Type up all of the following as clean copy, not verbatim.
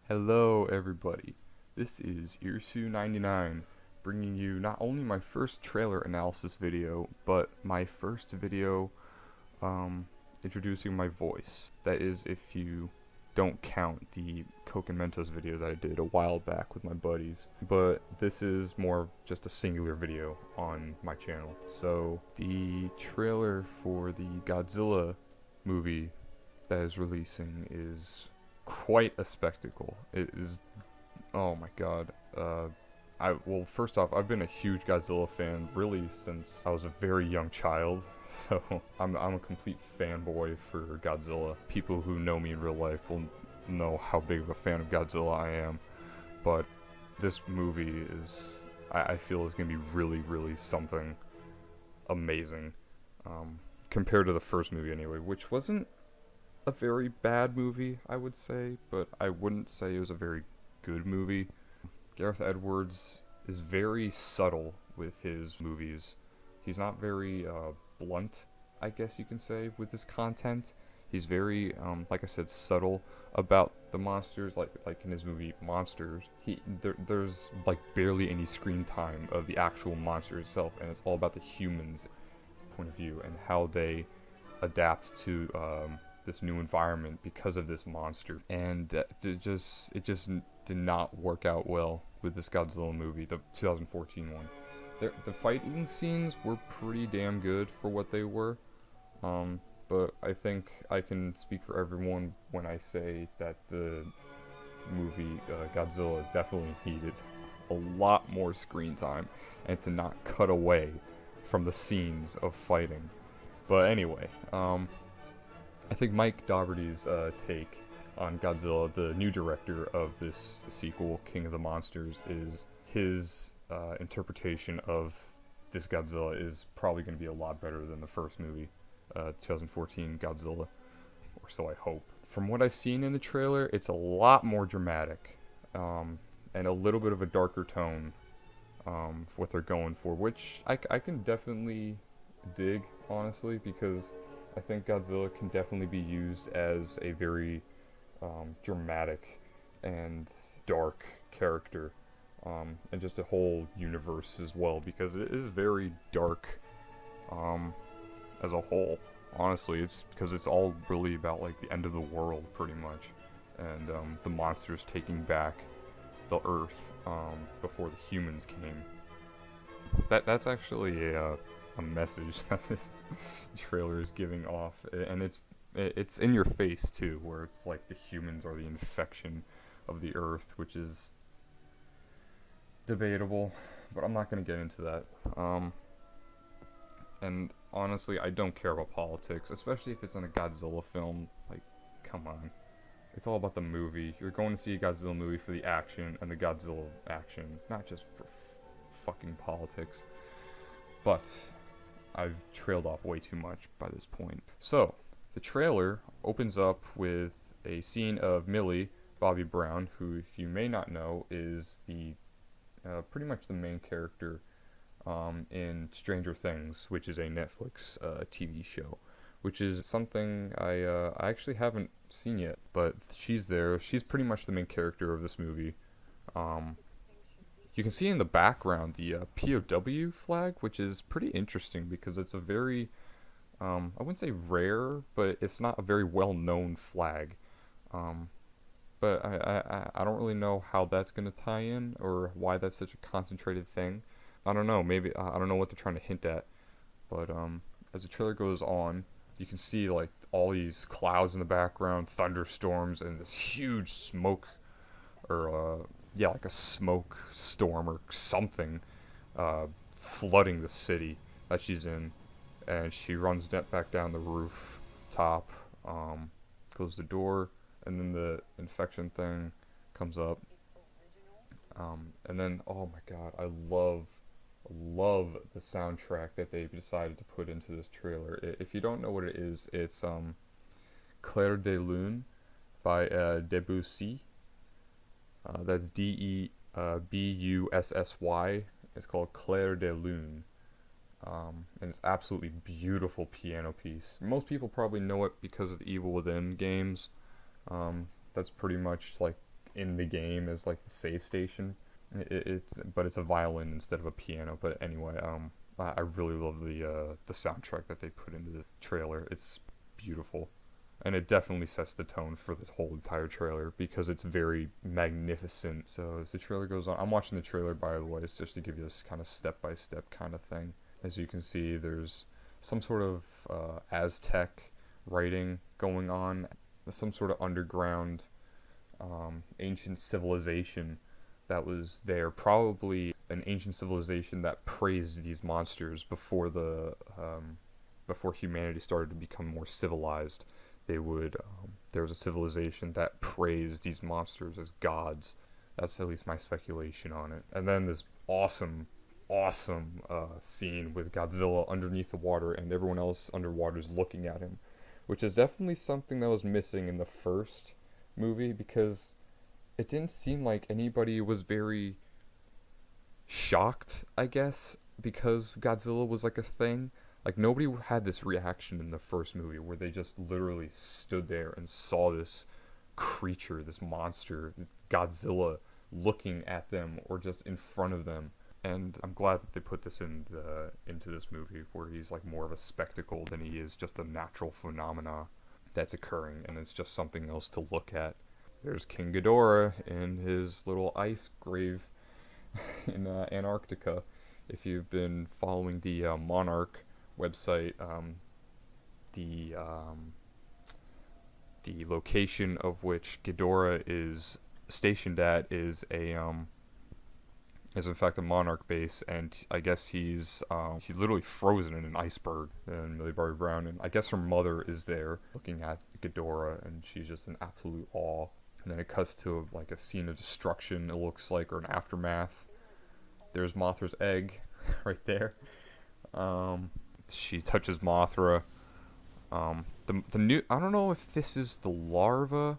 Hello everybody, this is Irsu99 bringing you not only my first trailer analysis video, but my first video introducing my voice. That is if you don't count the Coke and Mentos video that I did a while back with my buddies. But this is more just a singular video on my channel. So the trailer for the Godzilla movie that is releasing is quite a spectacle. It is, oh my god. Well, first off, I've been a huge Godzilla fan really since I was a very young child. So I'm a complete fanboy for Godzilla. People who know me in real life will know how big of a fan of Godzilla I am. But this movie is, I feel, is going to be really something amazing. Compared to the first movie anyway, which wasn't a very bad movie, I would say, but I wouldn't say it was a very good movie. Gareth Edwards is very subtle with his movies. He's not very blunt, I guess you can say, with his content. He's very, like I said, subtle about the monsters. Like in his movie Monsters, there's like barely any screen time of the actual monster itself, and it's all about the humans' point of view and how they adapt to this new environment because of this monster. And it just did not work out well with this Godzilla movie, the 2014 one. The fighting scenes were pretty damn good for what they were, but I think I can speak for everyone when I say that the movie Godzilla definitely needed a lot more screen time and to not cut away from the scenes of fighting. But anyway, I think Mike Dougherty's take on Godzilla, the new director of this sequel, King of the Monsters, is his interpretation of this Godzilla is probably going to be a lot better than the first movie, 2014 Godzilla, or so I hope. From what I've seen in the trailer, it's a lot more dramatic, and a little bit of a darker tone for what they're going for, which I can definitely dig, honestly, because I think Godzilla can definitely be used as a very dramatic and dark character, and just a whole universe as well, because it is very dark as a whole. Honestly, it's because it's all really about like the end of the world, pretty much, and the monsters taking back the Earth before the humans came. That's actually a message that this trailer is giving off, and it's in your face too, where it's like the humans are the infection of the Earth, which is debatable, but I'm not going to get into that. And honestly, I don't care about politics, especially if it's in a Godzilla film. Like, come on. It's all about the movie. You're going to see a Godzilla movie for the action and the Godzilla action, not just for fucking politics. But I've trailed off way too much by this point. So, the trailer opens up with a scene of Millie Bobby Brown, who, if you may not know, is the pretty much the main character in Stranger Things, which is a Netflix TV show, which is something I actually haven't seen yet, but she's there. She's pretty much the main character of this movie. You can see in the background the POW flag, which is pretty interesting because it's a very, I wouldn't say rare, but it's not a very well-known flag. But I don't really know how that's going to tie in or why that's such a concentrated thing. I don't know, maybe, I don't know what they're trying to hint at. But as the trailer goes on, you can see like all these clouds in the background, thunderstorms, and this huge smoke, or yeah, like a smoke storm or something, flooding the city that she's in. And she runs back down the rooftop, closes the door, and then the infection thing comes up. And then, oh my god, I love the soundtrack that they've decided to put into this trailer. If you don't know what it is, it's Clair de Lune by Debussy. That's Debussy. It's called Clair de Lune. And it's absolutely beautiful piano piece. Most people probably know it because of the Evil Within games. That's pretty much like in the game as like the save station. But it's a violin instead of a piano. But anyway, I really love the soundtrack that they put into the trailer. It's beautiful, and it definitely sets the tone for this whole entire trailer because it's very magnificent. So as the trailer goes on, I'm watching the trailer by the way, it's just to give you this kind of step-by-step kind of thing. As you can see, there's some sort of Aztec writing going on, some sort of underground ancient civilization that was there, probably an ancient civilization that praised these monsters before before humanity started to become more civilized. There was a civilization that praised these monsters as gods. That's at least my speculation on it. And then this awesome scene with Godzilla underneath the water and everyone else underwater is looking at him, which is definitely something that was missing in the first movie, because it didn't seem like anybody was very shocked, I guess, because Godzilla was like a thing. Like, nobody had this reaction in the first movie where they just literally stood there and saw this creature, this monster, Godzilla, looking at them or just in front of them. And I'm glad that they put this into this movie where he's like more of a spectacle than he is just a natural phenomena that's occurring, and it's just something else to look at. There's King Ghidorah in his little ice grave in Antarctica. If you've been following the Monarch website, the location of which Ghidorah is stationed at is in fact a Monarch base, and I guess he's literally frozen in an iceberg in Millie Bobby Brown, and I guess her mother is there looking at Ghidorah, and she's just in absolute awe. And then it cuts to like a scene of destruction, it looks like, or an aftermath. There's Mothra's egg right there. She touches Mothra. The new, I don't know if this is the larva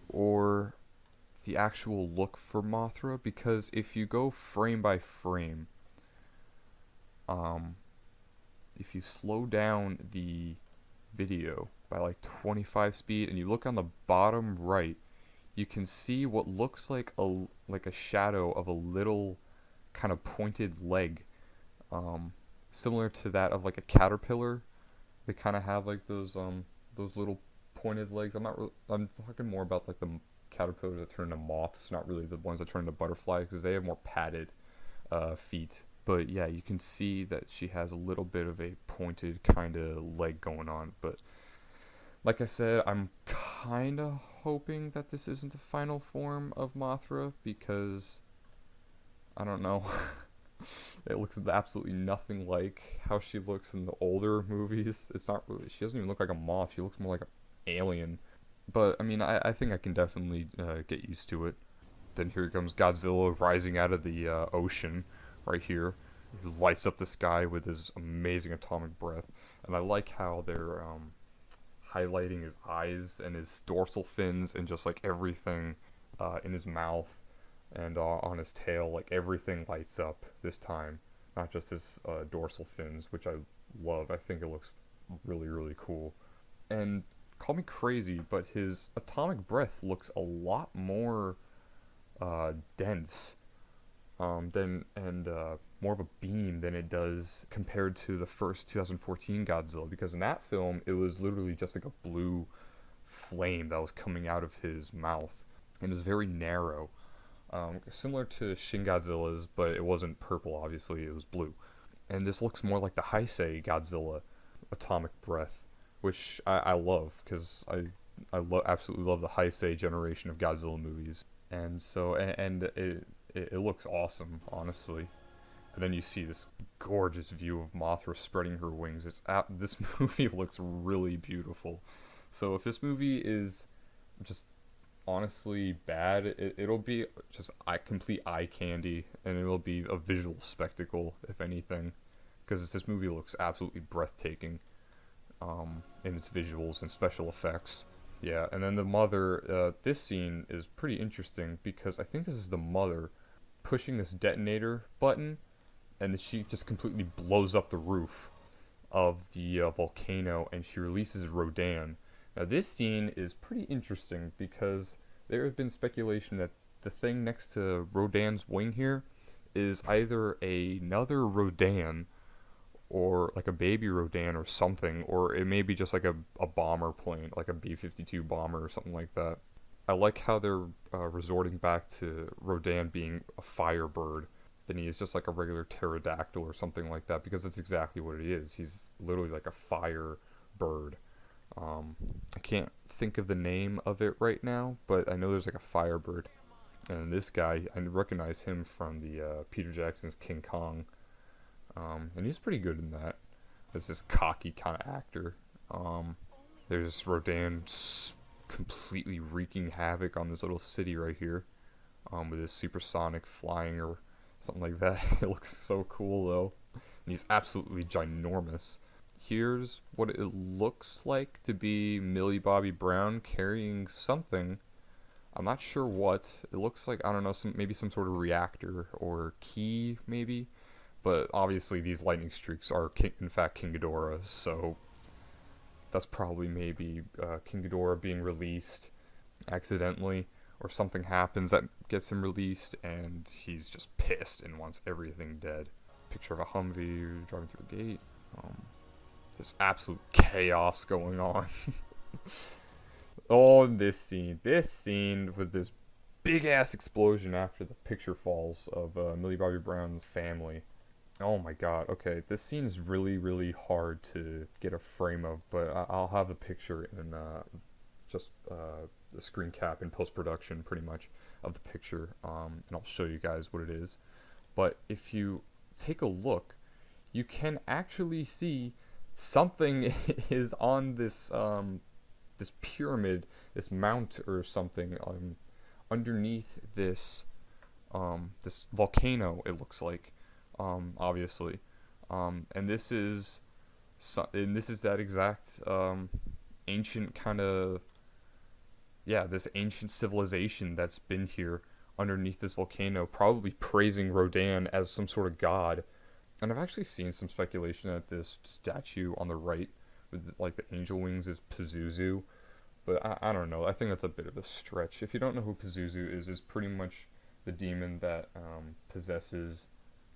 or the actual look for Mothra, because if you go frame by frame, if you slow down the video by like 25 speed and you look on the bottom right, you can see what looks like a shadow of a little kind of pointed leg, similar to that of like a caterpillar. They kind of have like those little pointed legs. I'm talking more about like the caterpillars that turn into moths, not really the ones that turn into butterflies, because they have more padded feet. But yeah, you can see that she has a little bit of a pointed kind of leg going on. But like I said, I'm kind of hoping that this isn't the final form of Mothra, because I don't know. It looks absolutely nothing like how she looks in the older movies. It's not really, she doesn't even look like a moth. She looks more like an alien. But I mean, I think I can definitely get used to it. Then here comes Godzilla rising out of the ocean right here. He lights up the sky with his amazing atomic breath. And I like how they're highlighting his eyes and his dorsal fins and just like everything in his mouth and on his tail. Like everything lights up this time, not just his dorsal fins, which I love. I think it looks really, really cool. And call me crazy, but his atomic breath looks a lot more dense more of a beam than it does compared to the first 2014 Godzilla, because in that film it was literally just like a blue flame that was coming out of his mouth, and it was very narrow, similar to Shin Godzilla's, but it wasn't purple, obviously, it was blue. And this looks more like the Heisei Godzilla atomic breath, which I love, because I absolutely love the Heisei generation of Godzilla movies. And so, and it looks awesome, honestly. And then you see this gorgeous view of Mothra spreading her wings. This movie looks really beautiful. So if this movie is just honestly bad, it'll be just complete eye candy, and it'll be a visual spectacle, if anything, because this movie looks absolutely breathtaking in its visuals and special effects. Yeah, and then the mother, this scene is pretty interesting, because I think this is the mother pushing this detonator button, and she just completely blows up the roof of the volcano, and she releases Rodan. Now this scene is pretty interesting, because There has been speculation that the thing next to Rodan's wing here is either another Rodan, or like a baby Rodan or something, or it may be just like a bomber plane, like a B-52 bomber or something like that. I like how they're resorting back to Rodan being a firebird, than he is just like a regular pterodactyl or something like that, because that's exactly what he is. He's literally like a fire bird. I can't think of the name of it right now, but I know there's like a firebird. And this guy, I recognize him from the Peter Jackson's King Kong. And he's pretty good in that. As this cocky kind of actor. There's Rodan completely wreaking havoc on this little city right here. With his supersonic flying or something like that. It looks so cool though. And he's absolutely ginormous. Here's what it looks like to be Millie Bobby Brown carrying something. I'm not sure what. It looks like, I don't know, maybe some sort of reactor or key, maybe. But obviously these lightning streaks are, in fact, King Ghidorah, so that's probably maybe King Ghidorah being released accidentally, or something happens that gets him released, and he's just pissed and wants everything dead. Picture of a Humvee driving through a gate. This absolute chaos going on. Oh, this scene with this big ass explosion after the picture falls of Millie Bobby Brown's family. Oh my god, okay, this scene is really, really hard to get a frame of, but I'll have a picture in just the screen cap in post-production, pretty much, of the picture, and I'll show you guys what it is. But if you take a look, you can actually see something is on this this pyramid, this mount or something, underneath this this volcano, it looks like, obviously, and this is that exact ancient kind of, yeah, this ancient civilization that's been here underneath this volcano, probably praising Rodan as some sort of god. And I've actually seen some speculation that this statue on the right with like the angel wings is Pazuzu, but I don't know. I think that's a bit of a stretch. If you don't know who Pazuzu is pretty much the demon that possesses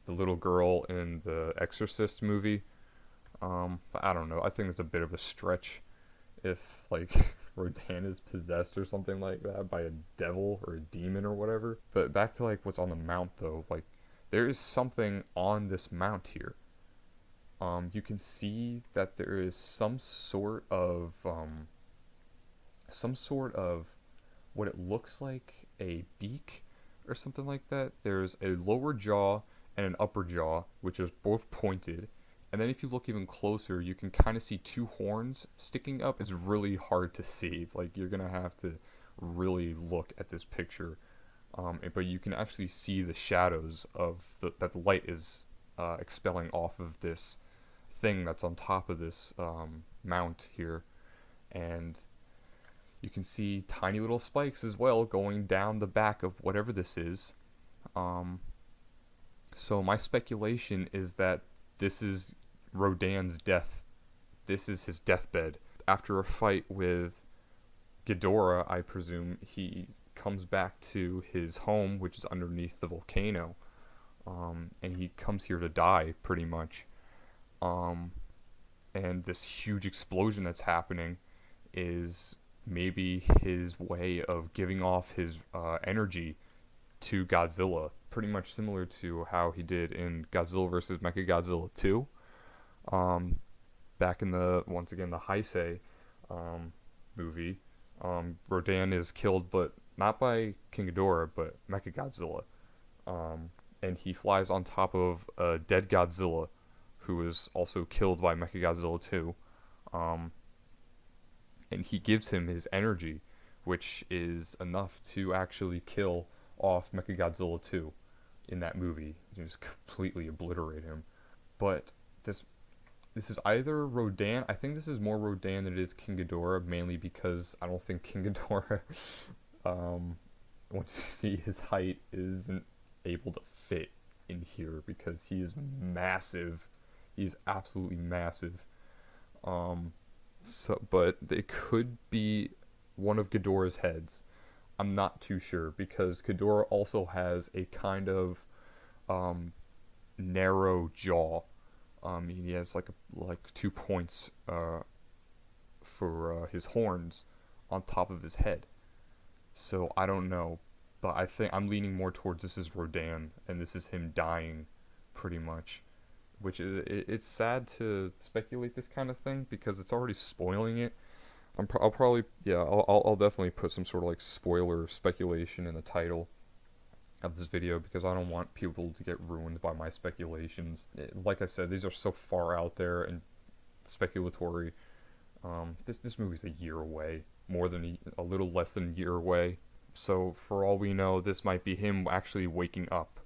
the little girl in the Exorcist movie. But I don't know. I think it's a bit of a stretch if like Rodan is possessed or something like that by a devil or a demon or whatever. But back to like what's on the mount though, like there is something on this mount here. You can see that there is some sort of what it looks like a beak or something like that. There's a lower jaw and an upper jaw, which is both pointed. And then if you look even closer, you can kind of see two horns sticking up. It's really hard to see. Like, you're going to have to really look at this picture. But you can actually see the shadows of that the light is expelling off of this thing that's on top of this mount here. And you can see tiny little spikes as well going down the back of whatever this is. So my speculation is that this is Rodan's death. This is his deathbed. After a fight with Ghidorah, I presume, he comes back to his home, which is underneath the volcano. And he comes here to die, pretty much. And this huge explosion that's happening is maybe his way of giving off his energy to Godzilla, pretty much similar to how he did in Godzilla vs. Mechagodzilla 2. Back in the, once again, the Heisei movie, Rodan is killed, but not by King Ghidorah, but Mechagodzilla. And he flies on top of a dead Godzilla, who is also killed by Mechagodzilla 2. And he gives him his energy, which is enough to actually kill off Mechagodzilla 2 in that movie. You just completely obliterate him. But this is either Rodan. I think this is more Rodan than it is King Ghidorah, mainly because I don't think King Ghidorah, once you see his height, isn't able to fit in here because he is massive. He is absolutely massive. But it could be one of Ghidorah's heads. I'm not too sure, because Ghidorah also has a kind of narrow jaw. He has like 2 points for his horns on top of his head. So I don't know, but I think I'm leaning more towards this is Rodan, and this is him dying, pretty much. Which it's sad to speculate this kind of thing because it's already spoiling it. I'll probably, yeah, I'll definitely put some sort of like spoiler speculation in the title of this video, because I don't want people to get ruined by my speculations. Like I said, these are so far out there and speculatory. This movie's a year away, more than a little less than a year away. So for all we know, this might be him actually waking up.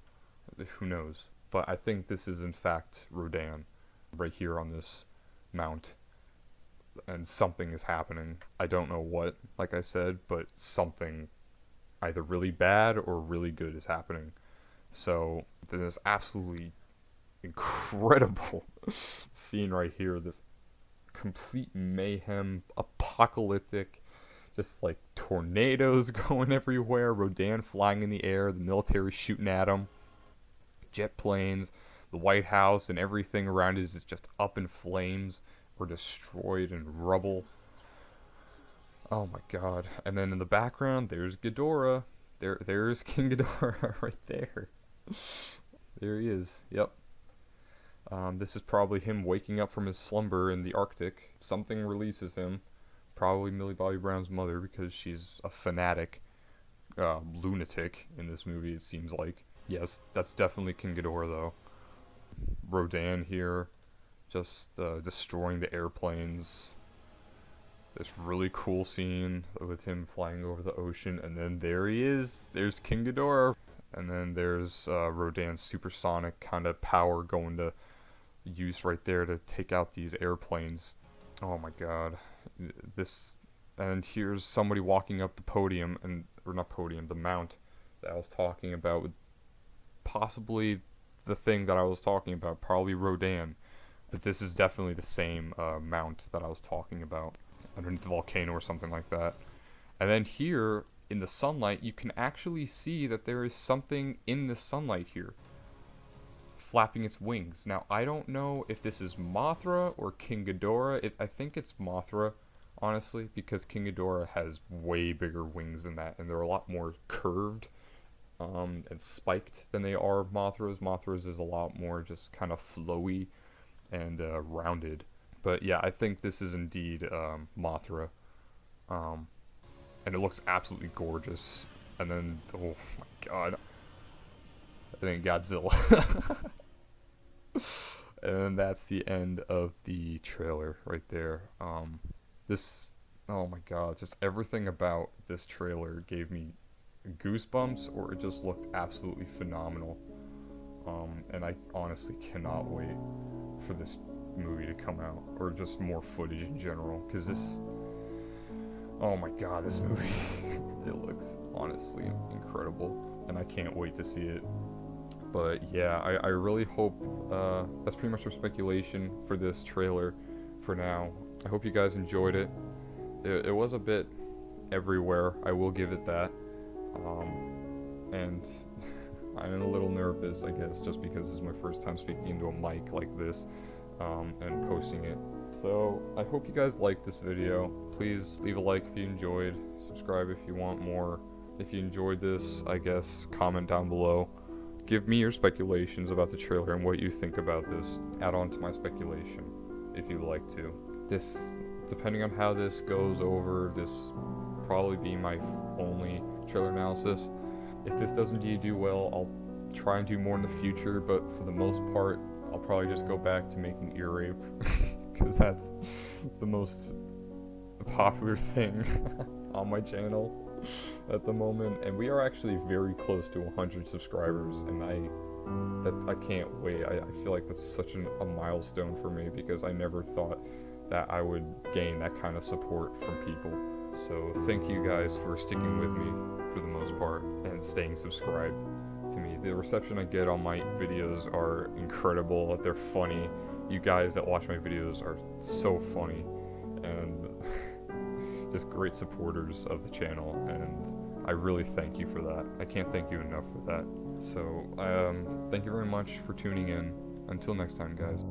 Who knows? But I think this is in fact Rodan, right here on this mount. And something is happening. I don't know what, like I said, but something either really bad or really good is happening. So this absolutely incredible scene right here, this complete mayhem, apocalyptic, just like tornadoes going everywhere, Rodan flying in the air, the military shooting at him, jet planes, the White House and everything around it is just up in flames or destroyed in rubble. Oh my god. And then in the background, there's Ghidorah. There's King Ghidorah right there. There he is. Yep. This is probably him waking up from his slumber in the Arctic. Something releases him. Probably Millie Bobby Brown's mother, because she's a fanatic lunatic in this movie, it seems like. Yes, that's definitely King Ghidorah, though. Rodan here, just destroying the airplanes. This really cool scene with him flying over the ocean, and then there he is. There's King Ghidorah. And then there's Rodan's supersonic kind of power going to use right there to take out these airplanes. Oh my god. This, and here's somebody walking up the podium, or not podium, the mount that I was talking about, with possibly the thing that I was talking about, probably Rodan. But this is definitely the same mount that I was talking about, underneath the volcano or something like that. And then here, in the sunlight, you can actually see that there is something in the sunlight here, flapping its wings. Now, I don't know if this is Mothra or King Ghidorah. I think it's Mothra, honestly, because King Ghidorah has way bigger wings than that, and they're a lot more curved and spiked than they are Mothra's. Mothra's is a lot more just kind of flowy and rounded. But yeah, I think this is indeed Mothra. And it looks absolutely gorgeous. And then, oh my god. And then Godzilla. And that's the end of the trailer right there. This, oh my god, just everything about this trailer gave me goosebumps, or it just looked absolutely phenomenal. And I honestly cannot wait for this movie to come out, or just more footage in general, because this, oh my god, this movie, it looks honestly incredible, and I can't wait to see it. But yeah, I really hope, that's pretty much our speculation for this trailer for now. I hope you guys enjoyed it. It was a bit everywhere, I will give it that. And I'm a little nervous, I guess, just because this is my first time speaking into a mic like this, and posting it. So I hope you guys liked this video. Please leave a like if you enjoyed, subscribe if you want more. If you enjoyed this, I guess, comment down below. Give me your speculations about the trailer and what you think about this. Add on to my speculation if you'd like to. This, depending on how this goes over, this will probably be my only trailer analysis. If this doesn't do well, I'll try and do more in the future, but for the most part, I'll probably just go back to making ear rape, because that's the most popular thing on my channel at the moment, and we are actually very close to 100 subscribers, and I can't wait. I feel like that's such a milestone for me, because I never thought that I would gain that kind of support from people. So thank you guys for sticking with me for the most part and staying subscribed to me. The reception I get on my videos are incredible. They're funny. You guys that watch my videos are so funny and just great supporters of the channel, and I really thank you for that. I can't thank you enough for that. So, thank you very much for tuning in. Until next time, guys.